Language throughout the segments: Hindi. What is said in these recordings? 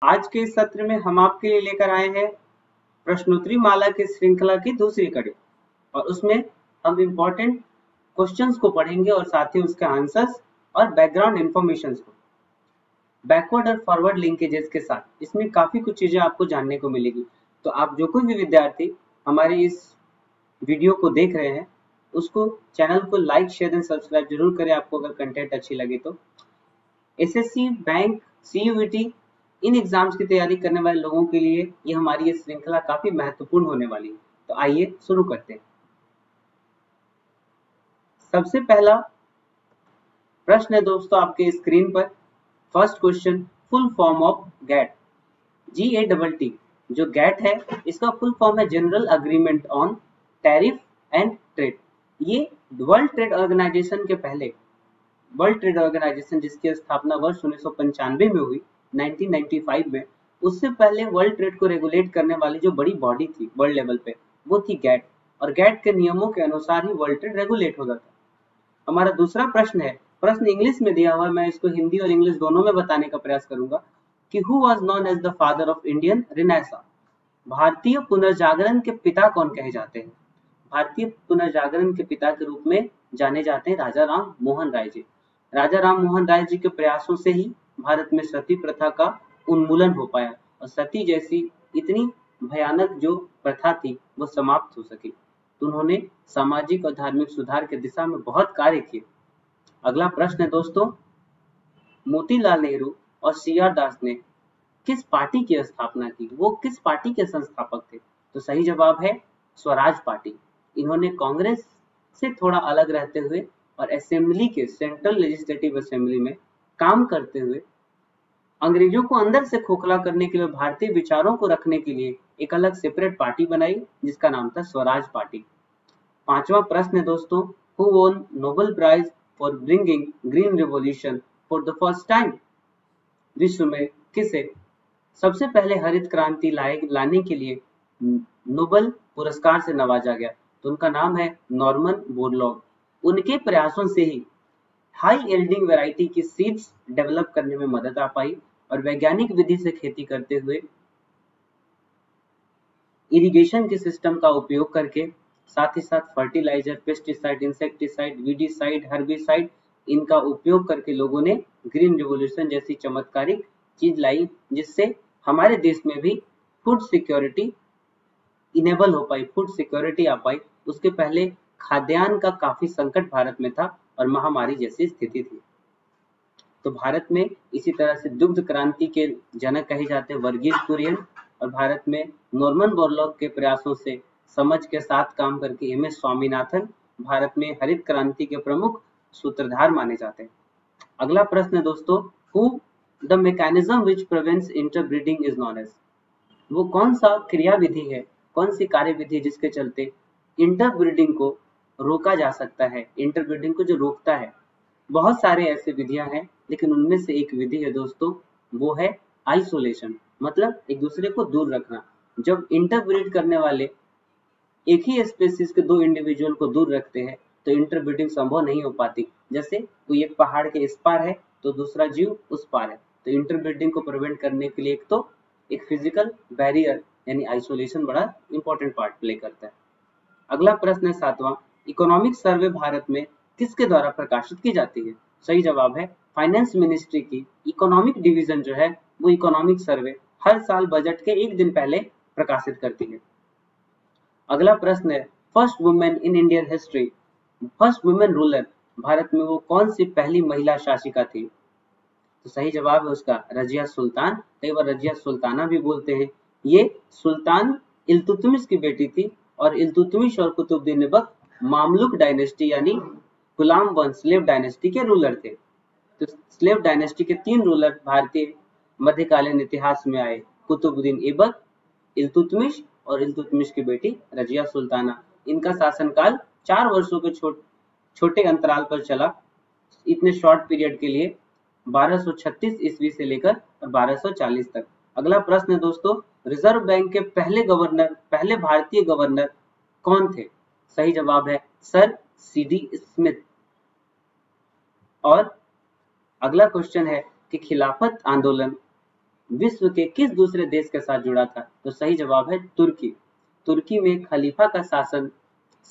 आज के इस सत्र में हम आपके लिए लेकर आए हैं प्रश्नोत्तरी माला की श्रृंखला की दूसरी कड़ी और उसमें हम इम्पोर्टेंट क्वेश्चंस को पढ़ेंगे और साथ ही उसके आंसर्स और बैकग्राउंड इंफॉर्मेशन को बैकवर्ड और फॉरवर्ड लिंकेजेस के साथ इसमें काफी कुछ चीजें आपको जानने को मिलेगी। तो आप जो कोई भी विद्यार्थी हमारे इस वीडियो को देख रहे हैं उसको चैनल को लाइक शेयर एंड सब्सक्राइब जरूर करें आपको अगर कंटेंट अच्छी लगे तो। एसएससी, बैंक, सीयूईटी इन एग्जाम्स की तैयारी करने वाले लोगों के लिए ये हमारी ये श्रृंखला काफी महत्वपूर्ण होने वाली है। तो आइए शुरू करते हैं। सबसे पहला प्रश्न है दोस्तों आपके स्क्रीन पर। First question, full form of GATT. GATT जो गैट है इसका फुल फॉर्म है general agreement on tariff and trade. ये वर्ल्ड ट्रेड ऑर्गेनाइजेशन के पहले वर्ल्ड ट्रेड ऑर्गेनाइजेशन जिसकी स्थापना वर्ष 1995 में हुई 1995 में, उससे पहले वर्ल्ड ट्रेड को रेगुलेट करने वाली जो बड़ी बॉडी थी वर्ल्ड लेवल पे वो थी गैट और गैट के नियमों के अनुसार ही वर्ल्ड ट्रेड रेगुलेट होता था। हमारा दूसरा प्रश्न है, प्रश्न इंग्लिश में दिया हुआ है, मैं इसको हिंदी और इंग्लिश दोनों में बताने का प्रयास करूंगा कि who was known as the father of Indian renaissance. भारतीय पुनर्जागरण के पिता कौन कहे जाते हैं? भारतीय पुनर्जागरण के पिता के रूप में जाने जाते हैं राजा राम मोहन राय जी। राजा राम मोहन राय जी के प्रयासों से ही भारत में सती प्रथा का उन्मूलन हो पाया और सती जैसी इतनी भयानक जो प्रथा थी वो समाप्त हो सकी। तो उन्होंने सामाजिक और धार्मिक सुधार के दिशा में बहुत कार्य किए। अगला प्रश्न है दोस्तों, मोतीलाल नेहरू और CR दास ने किस पार्टी की स्थापना की? वो किस पार्टी के संस्थापक थे? तो सही जवाब है स्वराज पार्टी। इन्होंने कांग्रेस से थोड़ा अलग रहते हुए और असेंबली के सेंट्रल लेजिस्लेटिव असेंबली में काम करते हुए अंग्रेजों को अंदर से खोखला करने के लिए भारतीय विचारों को रखने के लिए एक अलग सेपरेट पार्टी बनाई जिसका नाम था स्वराज पार्टी। पांचवा प्रश्न है दोस्तों, who won Nobel prize for bringing green revolution for the first time. विश्व में किसे सबसे पहले हरित क्रांति लाने के लिए नोबेल पुरस्कार से नवाजा गया? तो उनका नाम है नॉर्मन बोरलॉग। उनके प्रयासों से ही हाई यील्डिंग वैरायटी की सीड्स डेवलप करने में मदद आ पाई और वैज्ञानिक विधि से खेती करते हुए इरिगेशन के सिस्टम का उपयोग करके साथ ही साथ fertiliser, pesticide, insecticide, weedicide, herbicide इनका उपयोग करके लोगों ने ग्रीन रिवॉल्यूशन जैसी चमत्कारिक चीज लाई जिससे हमारे देश में भी फूड सिक्योरिटी इनेबल हो पाई, फूड सिक्योरिटी आ पाई। उसके पहले खाद्यान्न का काफी संकट भारत में था और महामारी जैसी स्थिति थी। तो भारत में इसी तरह से दुग्ध क्रांति के जनक कहे जाते हैं वर्गीज कुरियन और भारत में नॉर्मन बोरलॉग के प्रयासों से समझ के साथ काम करके MS स्वामीनाथन भारत में हरित क्रांति के प्रमुख सूत्रधार माने जाते हैं। अगला प्रश्न है दोस्तों, who the mechanism which prevents interbreeding is known as. वो कौन सा क्रिया विधि है, कौन सी कार्य विधि जिसके चलते इंटरब्रीडिंग को रोका जा सकता है, इंटरब्रीडिंग को जो रोकता है? बहुत सारे ऐसे विधियां हैं लेकिन उनमें से एक विधि है दोस्तों, वो है आइसोलेशन, मतलब एक दूसरे को दूर रखना। जब इंटरब्रीड करने वाले एक ही स्पेसीज के दो इंडिविजुअल को दूर रखते हैं तो इंटरब्रीडिंग संभव नहीं हो पाती। जैसे कोई एक पहाड़ के इस पार है तो दूसरा जीव उस पार है, तो इंटरब्रीडिंग को प्रिवेंट करने के लिए एक तो एक फिजिकल बैरियर यानी आइसोलेशन बड़ा इंपॉर्टेंट पार्ट प्ले करता है। अगला प्रश्न है सातवां, इकोनॉमिक सर्वे भारत में किसके द्वारा प्रकाशित की जाती है? सही जवाब है फाइनेंस मिनिस्ट्री की इकोनॉमिक डिवीजन जो है वो इकोनॉमिक सर्वे हर साल बजट के एक दिन पहले प्रकाशित करती है। अगला प्रश्न है, first women in Indian history, first women ruler Bharat में वो कौन सी पहली महिला शासिका थी? तो सही जवाब है उसका रजिया सुल्तान, कई बार रजिया सुल्ताना भी बोलते हैं। ये सुल्तान इल्तुतमिश की बेटी थी और इल्तुतमिश और कुतुबुद्दीन ऐबक मामलुक डायनेस्टी यानी गुलाम वंश स्लेव डायनेस्टी के रूलर थे। तो स्लेव डायनेस्टी के 3 रूलर भारतीय मध्यकालीन इतिहास में आए, कुतुबुद्दीन ऐबक, इल्तुतमिश और इल्तुतमिश की बेटी रजिया सुल्ताना। इनका शासनकाल 4 वर्षों के छोटे अंतराल पर चला, इतने शॉर्ट पीरियड के लिए 1236 ईस्वी से लेकर 1240 तक। अगला प्रश्न है दोस्तों, रिजर्व बैंक के पहले भारतीय गवर्नर कौन थे? सही जवाब है सर CD स्मिथ। और अगला क्वेश्चन है कि खिलाफत आंदोलन विश्व के किस दूसरे देश के साथ जुड़ा था? तो सही जवाब है तुर्की। तुर्की में खलीफा का शासन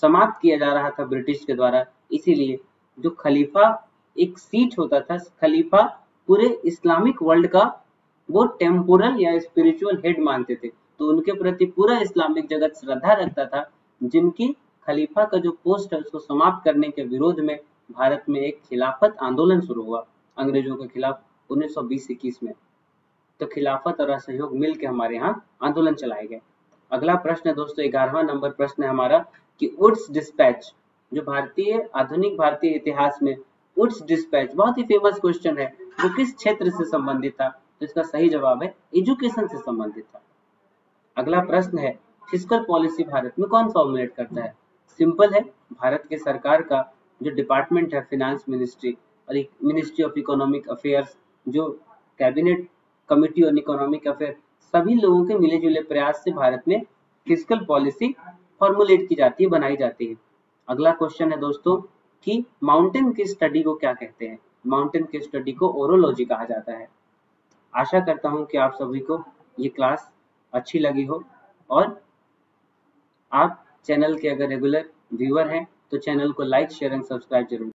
समाप्त किया जा रहा था ब्रिटिश के द्वारा, इसीलिए जो खलीफा एक सीट होता था, खलीफा पूरे इस्लामिक वर्ल्ड का वो टेम्पोरल या स्पिरिचुअल हेड मानते थे, तो उनके प्रति पूरा इस्लामिक जगत श्रद्धा रखता था, जिनकी खलीफा का जो पोस्ट है उसको समाप्त करने के विरोध में भारत में एक खिलाफत आंदोलन शुरू हुआ अंग्रेजों के खिलाफ 1920-21 में। तो खिलाफत और असहयोग मिलकर हमारे यहाँ आंदोलन चलाए गए। अगला प्रश्न है दोस्तों 11वां नंबर प्रश्न है हमारा कि वुड्स डिस्पैच, जो आधुनिक भारतीय इतिहास में वुड्स डिस्पैच बहुत ही फेमस क्वेश्चन है, जो किस क्षेत्र से संबंधित था? तो इसका सही जवाब है एजुकेशन से संबंधित था। अगला प्रश्न है फिस्कल पॉलिसी भारत में कौन फॉर्मुलेट करता है? सिंपल है, भारत के सरकार का जो डिपार्टमेंट है फाइनेंस मिनिस्ट्री और मिनिस्ट्री ऑफ इकोनॉमिक अफेयर्स, जो cabinet committee on economic affair, सभी लोगों के मिले जुले प्रयास से भारत में फिस्कल पॉलिसी फॉर्मुलेट की जाती है, बनाई जाती है। अगला क्वेश्चन है दोस्तों कि माउंटेन की स्टडी को क्या कहते हैं? माउंटेन की स्टडी को ओरोलॉजी कहा जाता है। आशा करता हूं कि आप सभी को ये क्लास अच्छी लगी हो और आप चैनल के अगर रेगुलर व्यूअर हैं तो चैनल को लाइक शेयर एंड सब्सक्राइब जरूर